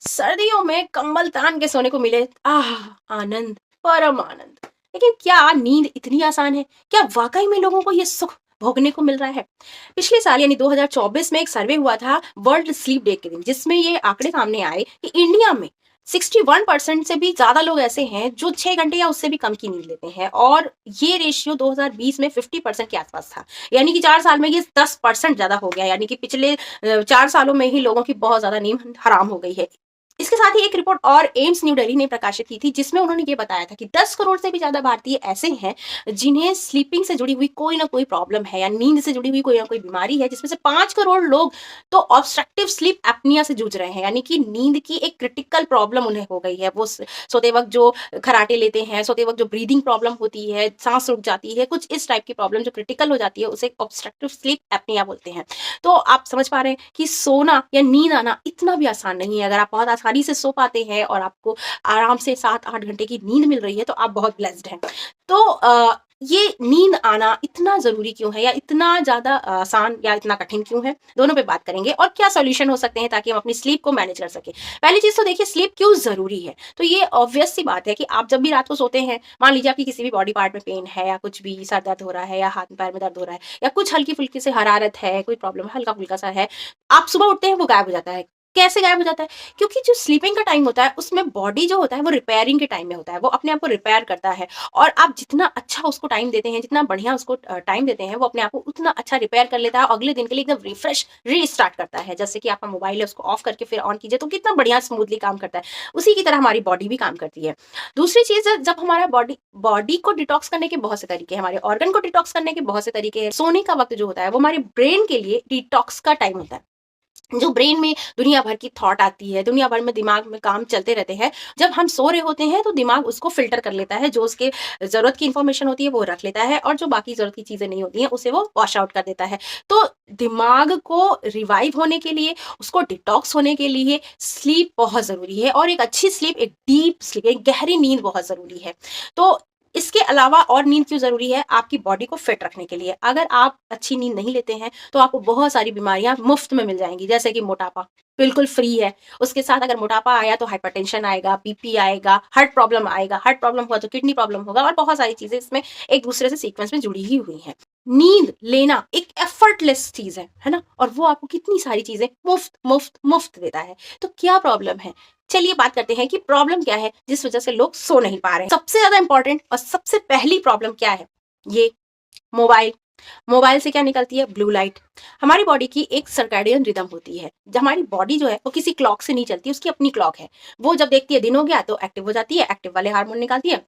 सर्दियों में कंबल तान के सोने को मिले आह आनंद, परम आनंद। लेकिन क्या नींद इतनी आसान है? क्या वाकई में लोगों को ये सुख भोगने को मिल रहा है? पिछले साल यानी 2024 में एक सर्वे हुआ था वर्ल्ड स्लीप डे के दिन, जिसमें ये आंकड़े सामने आए कि इंडिया में 61% से भी ज्यादा लोग ऐसे हैं जो 6 घंटे या उससे भी कम की नींद लेते हैं, और ये रेशियो 2020 में 50% के आसपास था। यानी कि 4 साल में ये 10% ज्यादा हो गया, यानी कि पिछले 4 सालों में ही लोगों की बहुत ज्यादा नींद हराम हो गई है। इसके साथ ही एक रिपोर्ट और एम्स न्यू दिल्ली ने प्रकाशित की थी, जिसमें उन्होंने ये बताया था कि 10 करोड़ से भी ज्यादा भारतीय ऐसे हैं जिन्हें स्लीपिंग से जुड़ी हुई कोई ना कोई प्रॉब्लम है या नींद से जुड़ी हुई कोई ना कोई बीमारी है, जिसमें से 5 करोड़ लोग तो ऑब्स्ट्रक्टिव स्लीप एप्निया से जूझ रहे हैं, यानी कि नींद की एक क्रिटिकल प्रॉब्लम उन्हें हो गई है। वो सोते वक्त जो खराटे लेते हैं, सोते वक्त जो ब्रीदिंग प्रॉब्लम होती है, सांस रुक जाती है, कुछ इस टाइप की प्रॉब्लम जो क्रिटिकल हो जाती है, उसे ऑब्स्ट्रक्टिव स्लीप एप्निया बोलते हैं। तो आप समझ पा रहे हैं कि सोना या नींद आना इतना भी आसान नहीं है। अगर आप बहुत आसानी से सो पाते हैं और आपको आराम से 7-8 घंटे की नींद मिल रही है, तो आप बहुत ब्लेस्ड हैं। तो ये नींद आना इतना ज़रूरी क्यों है, या इतना ज़्यादा आसान या इतना कठिन क्यों है? दोनों पे बात करेंगे और क्या सॉल्यूशन हो सकते हैं ताकि हम अपनी स्लीप को मैनेज कर सकें। पहली चीज़ तो देखिए, स्लीप क्यों ज़रूरी है? तो ये ऑब्वियस सी बात है कि आप जब भी रात को सोते हैं, मान लीजिए आपकी किसी भी बॉडी पार्ट में पेन है, या कुछ भी सर दर्द हो रहा है, या हाथ पैर में दर्द हो रहा है, या कुछ हल्की-फुल्की सी हरारत है, कोई प्रॉब्लम है, हल्का-फुल्का सा है, आप सुबह उठते हैं वो गायब हो जाता है। कैसे गायब हो जाता है? क्योंकि जो स्लीपिंग का टाइम होता है, उसमें बॉडी जो होता है वो रिपेयरिंग के टाइम में होता है, वो अपने आप को रिपेयर करता है, और आप जितना अच्छा उसको टाइम देते हैं, जितना बढ़िया उसको टाइम देते हैं, वो अपने आप को उतना अच्छा रिपेयर कर लेता है, और अगले दिन के लिए एकदम रिफ्रेश रीस्टार्ट करता है। जैसे कि आपका मोबाइल है, उसको ऑफ करके फिर ऑन कीजिए तो कितना बढ़िया स्मूथली काम करता है। उसी की तरह हमारी बॉडी भी काम करती है। दूसरी चीज़, जब हमारा बॉडी बॉडी को डिटॉक्स करने के बहुत से तरीके हैं, हमारे ऑर्गन को डिटॉक्स करने के बहुत से तरीके हैं। सोने का वक्त जो होता है वो हमारे ब्रेन के लिए डिटॉक्स का टाइम होता है। जो ब्रेन में दुनिया भर की थॉट आती है, दुनिया भर में दिमाग में काम चलते रहते हैं, जब हम सो रहे होते हैं तो दिमाग उसको फ़िल्टर कर लेता है, जो उसके ज़रूरत की इन्फॉर्मेशन होती है वो रख लेता है, और जो बाकी ज़रूरत की चीज़ें नहीं होती हैं उसे वो वॉश आउट कर देता है। तो दिमाग को रिवाइव होने के लिए, उसको डिटॉक्स होने के लिए स्लीप बहुत ज़रूरी है, और एक अच्छी स्लीप, एक डीप स्लीप, एक गहरी नींद बहुत ज़रूरी है। तो इसके अलावा और नींद क्यों ज़रूरी है? आपकी बॉडी को फिट रखने के लिए। अगर आप अच्छी नींद नहीं लेते हैं, तो आपको बहुत सारी बीमारियाँ मुफ्त में मिल जाएँगी, जैसे कि मोटापा, बिल्कुल फ्री है। उसके साथ अगर मोटापा आया तो हाइपरटेंशन आएगा, बीपी आएगा, हार्ट प्रॉब्लम आएगा, हार्ट प्रॉब्लम हुआ तो किडनी प्रॉब्लम होगा, और बहुत सारी चीज़ें इसमें एक-दूसरे से सीक्वेंस में जुड़ी ही हुई हैं। नींद लेना एक एफर्टलेस चीज़ है ना? और वो आपको कितनी सारी चीज़ें मुफ्त, मुफ्त, मुफ्त देता है। तो क्या प्रॉब्लम है? चलिए बात करते हैं कि प्रॉब्लम क्या है जिस वज़ह से लोग सो नहीं पा रहे हैं। सबसे ज़्यादा इम्पोर्टेंट और सबसे पहली प्रॉब्लम क्या है? ये मोबाइल। मोबाइल से क्या निकलती है? Blue light. हमारी बॉडी की एक सर्कैडियन रिदम होती है। हमारी बॉडी जो है वो किसी क्लॉक से नहीं चलती, उसकी अपनी क्लॉक है। वो जब देखती है दिन हो गया तो एक्टिव हो जाती है, एक्टिव वाले हार्मोन निकालती है।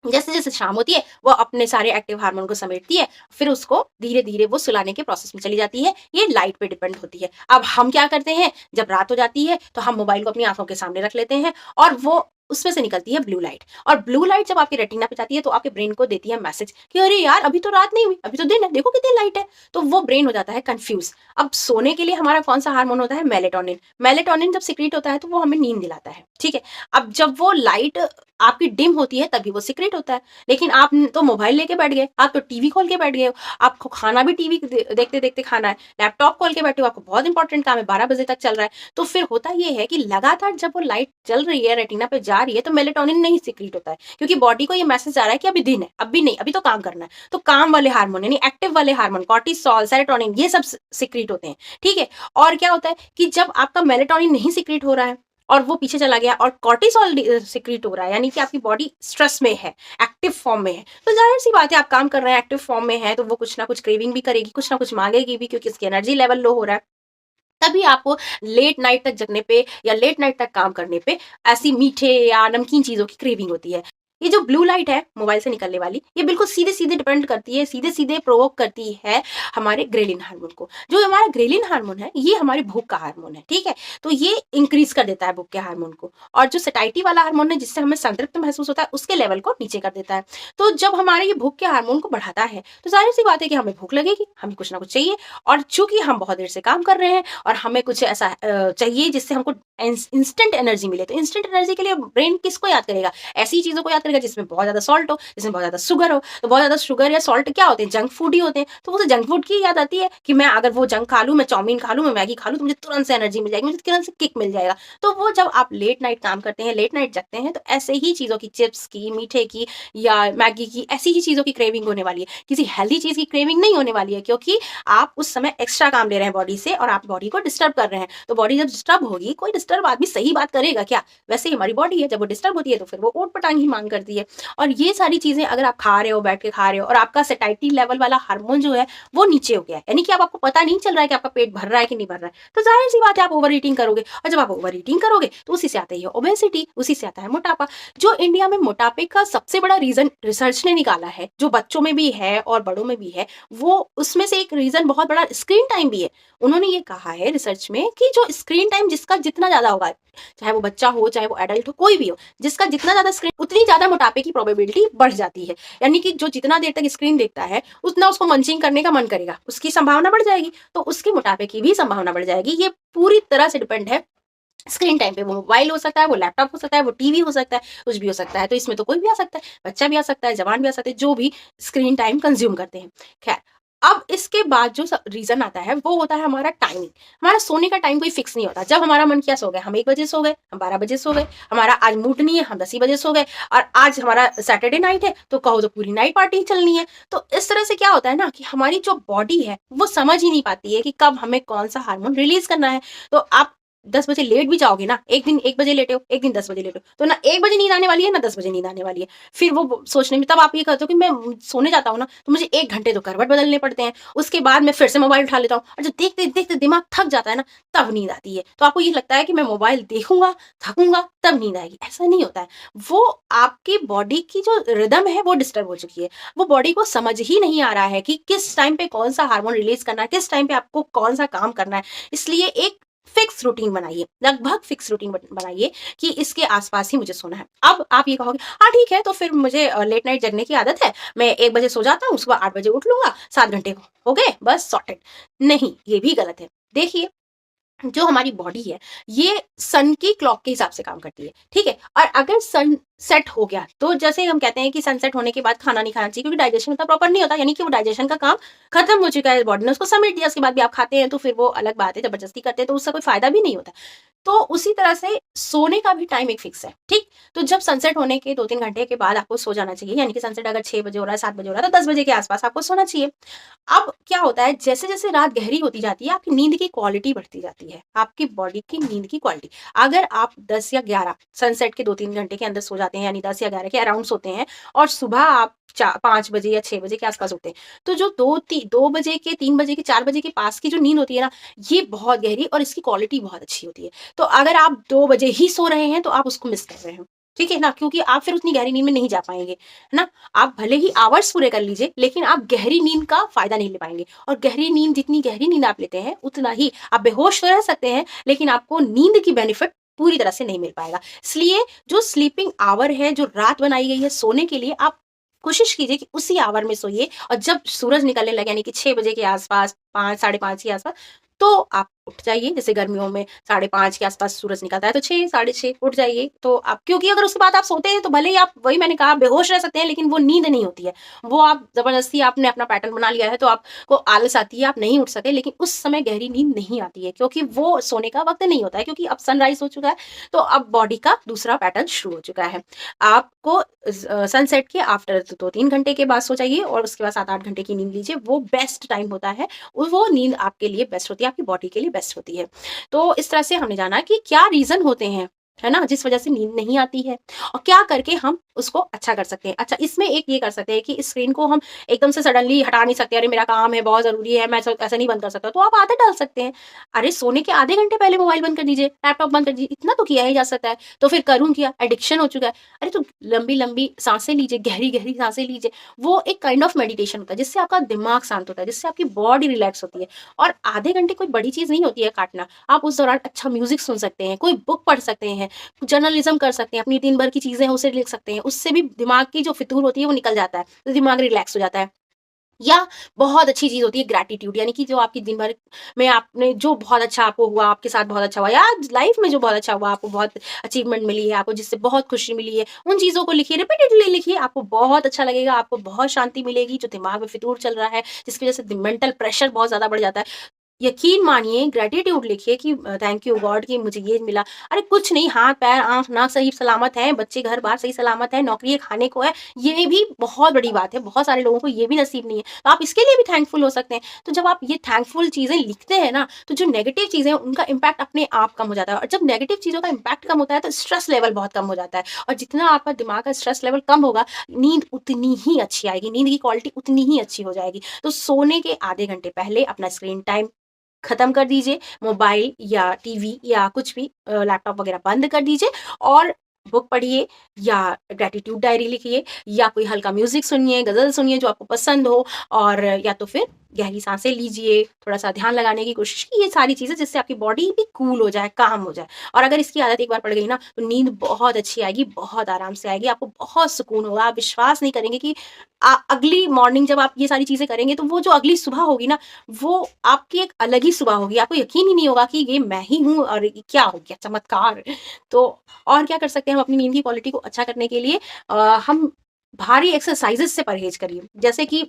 जैसे-जैसे शाम होती है, वो अपने सारे एक्टिव हार्मोन को समेटती है, फिर उसको धीरे-धीरे वो सुलाने के प्रोसेस में चली जाती है। ये लाइट पे डिपेंड होती है। अब हम क्या करते हैं, जब रात हो जाती है, तो हम मोबाइल को अपनी आँखों के सामने रख लेते हैं, और वो उसमें से निकलती है ब्लू लाइट, और ब्लू लाइट जब आपके रेटिना पे जाती है, तो आपके ब्रेन को देती है मैसेज कि अरे यार, अभी तो रात नहीं हुई, अभी तो दिन है, देखो कितनी लाइट है। तो वो ब्रेन हो जाता है कन्फ्यूज़। अब सोने के लिए हमारा कौन-सा हार्मोन होता है? मेलाटोनिन। मेलाटोनिन जब सीक्रेट होता है, तो वो हमें नींद दिलाता है, ठीक है? अब जब वो लाइट आपकी डिम होती है, तभी वो सीक्रेट होता है। लेकिन आप तो मोबाइल लेके बैठ गए, आप तो टीवी खोल के बैठ गए हो, आपको खाना भी टीवी देखते-देखते खाना है, लैपटॉप खोल के बैठे हो, आपको बहुत इंपॉर्टेंट काम है, 12 बजे तक चल रहा है। तो फिर होता ये है कि लगातार जब वो लाइट चल रही है, रेटिना पे जा रही है, तो मेलाटोनिन नहीं सीक्रेट होता है, क्योंकि बॉडी को ये मैसेज आ रहा है कि अभी दिन है, अभी नहीं, अभी तो काम करना है। तो काम वाले हार्मोन यानी एक्टिव वाले हार्मोन, कॉर्टिसोल, सेरोटोनिन, ये सब सीक्रेट होते हैं, ठीक है? और क्या होता है कि जब आपका मेलाटोनिन नहीं सीक्रेट हो रहा है, और वो पीछे चला गया, और कॉर्टिसोल सीक्रेट हो रहा है, यानी कि आपकी बॉडी स्ट्रेस में है, एक्टिव फॉर्म में है, तो जाहिर सी बात है, आप काम कर रहे हैं, एक्टिव फॉर्म में है, तो वो कुछ ना कुछ क्रेविंग भी करेगी, कुछ ना कुछ मांगेगी भी, क्योंकि उसकी एनर्जी लेवल लो हो रहा है। तभी आपको लेट नाइट तक जगने पे या लेट नाइट तक काम करने पे ऐसी मीठे या नमकीन चीज़ों की क्रेविंग होती है। ये जो ब्लू लाइट है मोबाइल से निकलने वाली, ये बिल्कुल सीधे-सीधे डिपेंड करती है, सीधे-सीधे प्रोवोक करती है हमारे ग्रेलिन हार्मोन को। जो हमारा ग्रेलिन हार्मोन है, ये हमारी भूख का हार्मोन है, ठीक है? तो ये इंक्रीज़ कर देता है भूख के हार्मोन को, और जो सैटिस्फाई वाला हार्मोन है, जिससे हमें संतृप्त महसूस होता है, उसके लेवल को नीचे कर देता है। तो जब हमारे ये भूख के हार्मोन को बढ़ाता है, तो ज़ाहिर-सी बात है कि हमें भूख लगेगी, हमें कुछ ना कुछ चाहिए, और चूँकि हम बहुत देर से काम कर रहे हैं और हमें कुछ ऐसा चाहिए जिससे हमको इंस्टेंट एनर्जी मिले, तो इंस्टेंट एनर्जी के लिए ब्रेन किसको याद करेगा? ऐसी चीज़ों को याद करेगा जिसमें बहुत ज़्यादा सॉल्ट हो, जिसमें बहुत ज़्यादा शुगर हो। तो बहुत ज़्यादा शुगर या सॉल्ट क्या होते हैं? जंक फूड ही होते हैं। तो वो तो जंक फूड की याद आती है कि मैं अगर वो जंक खा लूँ, मैं चाउमीन खा लूँ, मैं मैगी खा लूँ, तो मुझे तुरंत से एनर्जी मिल जाएगी, मुझे तुरंत से किक मिल जाएगा। तो वो जब आप लेट नाइट काम करते हैं, लेट नाइट जगते हैं, तो ऐसे ही चीज़ों की, चिप्स की, मीठे की या मैगी की, ऐसी ही चीज़ों की क्रेविंग होने वाली है। किसी हेल्दी चीज़ की क्रेविंग नहीं होने वाली है, क्योंकि आप उस समय एक्स्ट्रा काम ले रहे हैं बॉडी से और आप बॉडी को डिस्टर्ब कर रहे हैं। तो बॉडी जब डिस्टर्ब होगी, कोई डिस्टर्ब आदमी सही बात करेगा क्या? वैसे ही हमारी बॉडी है, जब वो डिस्टर्ब होती है तो फिर वो ऊट-पटांग ही माँग करती है। और ये सारी चीज़ें अगर आप खा रहे हो, बैठ के खा रहे हो और आपका सैटिस्फैक्टरी लेवल वाला हार्मोन जो है वो नीचे हो गया है, यानी कि अब आपको पता नहीं चल रहा है कि आपका पेट भर रहा है कि नहीं भर रहा है, तो ज़ाहिर-सी बात है आप ओवर ईटिंग करोगे और जब आप ओवर ईटिंग करोगे तो उसी से आता है ओबेसिटी, उसी से आता है मोटापा। जो इंडिया में मोटापे का सबसे बड़ा रीज़न रिसर्च ने निकाला है, जो बच्चों में भी है और बड़ों में भी है, वो उसमें से एक रीज़न बहुत बड़ा स्क्रीन टाइम भी है। उन्होंने ये कहा है रिसर्च में कि जो स्क्रीन टाइम जिसका जितना ज़्यादा होगा, चाहे वो बच्चा हो, चाहे वो एडल्ट हो, कोई भी हो, जिसका जितना ज़्यादा स्क्रीन उतनी ज़्यादा मोटापे की प्रोबेबिलिटी बढ़ जाती है। यानी कि जो जितना देर तक स्क्रीन देखता है, उतना उसको मंचिंग करने का मन करेगा, उसकी संभावना बढ़ जाएगी, तो उसके मोटापे की भी संभावना बढ़ जाएगी। ये पूरी तरह से डिपेंड है स्क्रीन टाइम पे। वो मोबाइल हो सकता है, वो लैपटॉप हो सकता है, वो टीवी हो सकता है, कुछ भी हो सकता है। तो इसमें तो कोई भी आ सकता है, बच्चा भी आ सकता है, जवान भी आ सकते हैं, जो भी स्क्रीन टाइम कंज़्यूम करते हैं। ख़ैर, अब इसके बाद जो रीज़न आता है, वो होता है हमारा टाइमिंग। हमारा सोने का टाइम कोई फ़िक्स नहीं होता। जब हमारा मन किया सो गए, हम 1 बजे सो गए, हम 12 बजे सो गए, हमारा आज मूड नहीं है, हम 10 ही बजे सो गए और आज हमारा सैटरडे नाइट है, तो कहो तो पूरी नाइट पार्टी ही चलनी है। तो इस तरह से क्या होता है ना कि हमारी जो बॉडी है, वो समझ ही नहीं पाती है कि कब हमें कौन-सा हार्मोन रिलीज़ करना है। तो आप 10 बजे लेट भी जाओगे ना, एक दिन 1 बजे लेटे हो, एक दिन 10 बजे लेटे हो, तो ना 1 बजे नींद आने वाली है, ना 10 बजे नींद आने वाली है। फिर वो सोचने में तब आप ये कहते हो कि मैं सोने जाता हूँ ना, तो मुझे 1 घंटे तो करवट बदलने पड़ते हैं। उसके बाद मैं फिर से मोबाइल उठा लेता हूँ और जब देखते-देखते दिमाग थक जाता है ना, तब नींद आती है। तो आपको ये लगता है कि मैं मोबाइल देखूँगा, थकूँगा, तब नींद आएगी। ऐसा नहीं होता है। वो आपकी बॉडी की जो रिदम है, वो डिस्टर्ब हो चुकी है। वो बॉडी को समझ ही नहीं आ रहा है कि किस टाइम पे कौन-सा हार्मोन रिलीज़ करना है, किस टाइम पे आपको कौन-सा काम करना है। इसलिए एक फिक्स रूटीन बनाइए, लगभग फिक्स रूटीन बनाइए कि इसके आसपास ही मुझे सोना है। अब आप ये कहोगे, हाँ ठीक है, तो फिर मुझे लेट नाइट जगने की आदत है, मैं 1 बजे सो जाता हूँ, सुबह 8 बजे उठ लूँगा, 7 घंटे हो गए, बस सॉर्टेड। नहीं, ये भी गलत है। देखिए, जो हमारी बॉडी है, ये सन की क्लॉक के हिसाब से काम करती है, ठीक है? और अगर सन सेट हो गया, तो जैसे हम कहते हैं कि सनसेट होने के बाद खाना नहीं खाना चाहिए क्योंकि डाइजेशन उतना प्रॉपर नहीं होता, यानी कि वो डाइजेशन का काम खत्म हो चुका है, बॉडी ने उसको समेट दिया, उसके बाद भी आप खाते हैं, तो फिर वो अलग बात है, ज़बरदस्ती करते हैं, तो उसका कोई फ़ायदा भी नहीं होता। तो उसी तरह से सोने का भी टाइम एक फिक्स है, ठीक? तो जब सनसेट होने के 2-3 घंटे के बाद आपको सो जाना चाहिए, यानी कि सनसेट अगर 6 बजे हो रहा है, 7 बजे हो रहा है, तो 10 बजे के आस-पास आपको सोना चाहिए। अब क्या होता है, जैसे-जैसे रात गहरी होती जाती है, आपकी नींद की क्वालिटी बढ़ती जाती है, आपकी बॉडी की नींद की क्वालिटी। अगर आप 10 या 11 सनसेट के 2-3 घंटे के अंदर सो जाते हैं, यानी 10 या 11 के अराउंड सोते हैं और सुबह आप 5 बजे या 6 बजे के आस-पास उठते हैं, तो जो 2 बजे के, 3 बजे के, 4 बजे के पास की जो नींद होती है ना, ये बहुत गहरी और इसकी क्वालिटी बहुत अच्छी होती है। तो अगर आप 2 बजे ही सो रहे हैं, तो आप उसको मिस कर रहे हो, ठीक है ना? क्योंकि आप फिर उतनी गहरी नींद में नहीं जा पाएँगे, है ना? आप भले ही आवर्स पूरे कर लीजिए, लेकिन आप गहरी नींद का फ़ायदा नहीं ले पाएँगे और गहरी नींद, जितनी गहरी नींद आप लेते हैं, उतना ही आप बेहोश तो रह सकते हैं, लेकिन आपको नींद की बेनिफिट पूरी तरह से नहीं मिल पाएगा। इसलिए जो स्लीपिंग आवर है, जो रात बनाई गई है सोने के लिए, आप कोशिश कीजिए कि उसी आवर में सोइए और जब सूरज निकलने लगे, यानी कि 6 बजे के आस-पास, 5, साढ़े 5 के आस-पास, तो आप उठ जाइए। जैसे गर्मियों में 5:30 के आस-पास सूरज निकलता है, तो 6, साढ़े 6 उठ जाइए। तो आप, क्योंकि अगर उसके बाद आप सोते हैं, तो भले ही आप, वही मैंने कहा, बेहोश रह सकते हैं, लेकिन वो नींद नहीं होती है। वो आप ज़बरदस्ती, आपने अपना पैटर्न बना लिया है, तो आपको आलस आती है, आप नहीं उठ सके, लेकिन उस समय गहरी नींद नहीं आती है, क्योंकि वो सोने का वक़्त नहीं होता है, क्योंकि अब सनराइज़ हो चुका है, तो अब बॉडी का दूसरा पैटर्न शुरू हो चुका है। आपको सनसेट के आफ्टर 2-3 घंटे के बाद सो जाइए और उसके बाद 7-8 घंटे की नींद लीजिए, वो बेस्ट टाइम होता है। वो नींद आपके लिए बेस्ट होती है, आपकी बॉडी के लिए बेस्ट होती है। तो इस तरह से हमने जाना कि क्या रीज़न होते हैं, है ना? जिस वज़ह से नींद नहीं आती है और क्या करके हम उसको अच्छा कर सकते हैं। अच्छा, इसमें एक ये कर सकते हैं कि स्क्रीन को हम एकदम से सडनली हटा नहीं सकते, अरे मेरा काम है, बहुत ज़रूरी है, मैं ऐसा नहीं बंद कर सकता, तो आप आदत डाल सकते हैं। अरे सोने के आधे घंटे पहले मोबाइल बंद कर दीजिए, लैपटॉप बंद कर दीजिए, इतना तो किया ही जा सकता है। तो फिर करूँ क्या? एडिक्शन हो चुका है। अरे तो लंबी-लंबी साँसें लीजिए, गहरी-गहरी साँसें लीजिए। वो एक काइंड ऑफ मेडिटेशन होता है, जिससे आपका दिमाग शांत होता है, जिससे आपकी बॉडी रिलैक्स होती है और आधे घंटे कोई बड़ी चीज़ नहीं होती है काटना। आप उस दौरान अच्छा म्यूज़िक सुन सकते हैं, कोई बुक पढ़ सकते हैं, जर्नलिज़्म कर सकते हैं, अपनी दिन भर की चीज़ें हैं उसे लिख सकते हैं। उससे भी दिमाग की जो फितूर होती है वो निकल जाता है, तो दिमाग रिलैक्स हो जाता है। या बहुत अच्छी चीज़ होती है ग्रैटिट्यूड, यानी कि जो आपकी दिन भर में आपने जो बहुत अच्छा आपको हुआ, आपके साथ बहुत अच्छा हुआ, या लाइफ में जो बहुत अच्छा हुआ, आपको बहुत अचीवमेंट मिली है, आपको जिससे बहुत खुशी मिली है, उन चीज़ों को लिखिए, रिपीटेडली लिखिए, आपको बहुत अच्छा लगेगा, आपको बहुत शांति मिलेगी, जो दिमाग में फितूर चल रहा है, जिसकी वज़ह से मेंटल प्रेशर बहुत ज़्यादा बढ़ जाता है। यकीन मानिए ग्रैटिट्यूड लिखिए कि थैंक यू गॉड कि मुझे ये मिला। अरे कुछ नहीं, हाथ-पैर, आँख-नाक सही सलामत हैं, बच्चे घर-बार सही सलामत हैं, नौकरी है, खाने को है, ये भी बहुत बड़ी बात है। बहुत सारे लोगों को ये भी नसीब नहीं है, तो आप इसके लिए भी थैंकफुल हो सकते हैं। तो जब आप ये थैंकफुल चीज़ें लिखते हैं ना, तो जो नेगेटिव चीज़ें हैं उनका इम्पैक्ट अपने आप कम हो जाता है, और जब नेगेटिव चीज़ों का इम्पैक्ट कम होता है तो स्ट्रेस लेवल बहुत कम हो जाता है, और जितना आपका दिमाग का स्ट्रेस लेवल कम होगा, नींद उतनी ही अच्छी आएगी, नींद की क्वालिटी उतनी ही अच्छी हो जाएगी। तो सोने के आधे घंटे पहले अपना स्क्रीन टाइम खत्म कर दीजिए, मोबाइल या टीवी या कुछ भी लैपटॉप वगैरह बंद कर दीजिए, और बुक पढ़िए या ग्रैटिट्यूड डायरी लिखिए या कोई हल्का म्यूज़िक सुनिए, गज़ल सुनिए जो आपको पसंद हो, और या तो फिर गहरी साँसें लीजिए, थोड़ा-सा ध्यान लगाने की कोशिश की, ये सारी चीज़ें जिससे आपकी बॉडी भी कूल हो जाए, काम हो जाए। और अगर इसकी आदत एक बार पड़ गई ना, तो नींद बहुत अच्छी आएगी, बहुत आराम से आएगी, आपको बहुत सुकून होगा। आप विश्वास नहीं करेंगे कि अगली मॉर्निंग जब आप ये सारी चीज़ें करेंगे, तो वो जो अगली सुबह होगी ना, वो आपकी एक अलग ही सुबह होगी। आपको यकीन ही नहीं होगा कि ये मैं ही हूँ और ये क्या हो गया, चमत्कार! तो और क्या कर सकते हैं हम अपनी नींद की क्वालिटी को अच्छा करने के लिए? हम भारी एक्सरसाइज़ेज़ से परहेज़ करिए। जैसे कि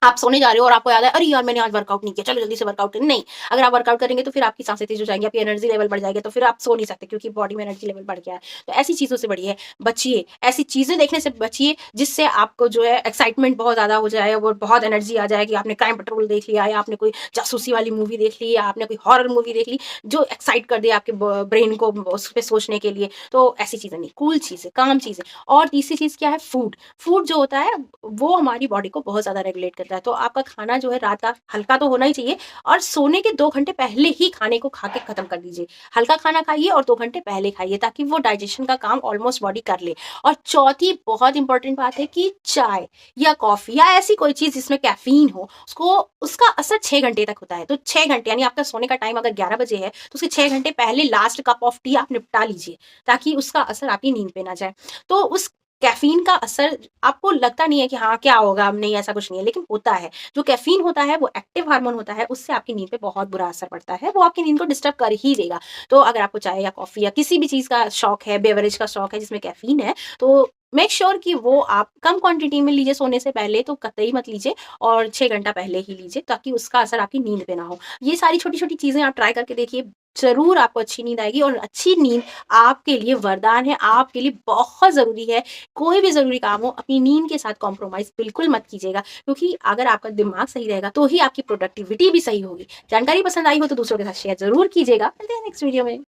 आप सोने जा रहे हो और आपको याद है, अरे यार मैंने आज वर्कआउट नहीं किया, चलो जल्दी से वर्कआउट करें। नहीं, अगर आप वर्कआउट करेंगे तो फिर आपकी सांसें तेज़ हो जाएँगी, आपकी एनर्जी लेवल बढ़ जाएगा, तो फिर आप सो नहीं सकते क्योंकि बॉडी में एनर्जी लेवल बढ़ गया है। तो ऐसी चीज़ों से बढ़िए बचिए, ऐसी चीज़ें देखने से बचिए जिससे आपको जो है एक्साइटमेंट बहुत ज़्यादा हो जाए, वो बहुत एनर्जी आ जाए कि आपने क्राइम पेट्रोल देख लिया, या आपने कोई जासूसी वाली मूवी देख ली, या आपने कोई हॉरर मूवी देख ली, जो एक्साइट कर दे आपके ब्रेन को उस पे सोचने के लिए। तो ऐसी चीज़ें नहीं, कूल चीज़ें, काम चीज़ें। और तीसरी चीज़ क्या है? फूड। फूड जो होता है वो हमारी बॉडी को बहुत ज़्यादा रेगुलेट करता है। तो आपका खाना जो है रात का हल्का तो होना ही चाहिए, और सोने के 2 घंटे पहले ही खाने को खा के खत्म कर दीजिए। हल्का खाना खाइए और 2 घंटे पहले खाइए, ताकि वो डाइजेशन का काम ऑलमोस्ट बॉडी कर ले। और चौथी बहुत इंपॉर्टेंट बात है कि चाय या कॉफ़ी या ऐसी कोई चीज़ जिसमें कैफ़ीन हो, उसको उसका असर 6 घंटे तक होता है। तो 6 घंटे, यानी आपका सोने का टाइम अगर 11 बजे है, तो उसके 6 घंटे पहले लास्ट कप ऑफ टी आप निपटा लीजिए, ताकि उसका असर आपकी नींद पे ना जाए। तो उस कैफ़ीन का असर आपको लगता नहीं है कि हाँ, क्या होगा? नहीं, ऐसा कुछ नहीं है, लेकिन होता है। जो कैफ़ीन होता है, वो एक्टिव हार्मोन होता है, उससे आपकी नींद पे बहुत बुरा असर पड़ता है, वो आपकी नींद को डिस्टर्ब कर ही देगा। तो अगर आपको चाय या कॉफ़ी या किसी भी चीज़ का शौक है, बेवरेज का शौक है जिसमें कैफ़ीन है, तो मेक श्योर कि वो आप कम क्वांटिटी में लीजिए सोने से पहले, तो कतई मत लीजिए, और 6 घंटा पहले ही लीजिए, ताकि उसका असर आपकी नींद पे ना हो। ये सारी छोटी-छोटी चीज़ें आप ट्राई करके देखिए, ज़रूर आपको अच्छी नींद आएगी, और अच्छी नींद आपके लिए वरदान है, आपके लिए बहुत ज़रूरी है। कोई भी ज़रूरी काम हो, अपनी नींद के साथ कॉम्प्रोमाइज़ बिल्कुल मत कीजिएगा, क्योंकि अगर आपका दिमाग सही रहेगा, तो ही आपकी प्रोडक्टिविटी भी सही होगी। जानकारी पसंद आई हो तो दूसरों के साथ शेयर ज़रूर कीजिएगा। मिलते हैं नेक्स्ट वीडियो में।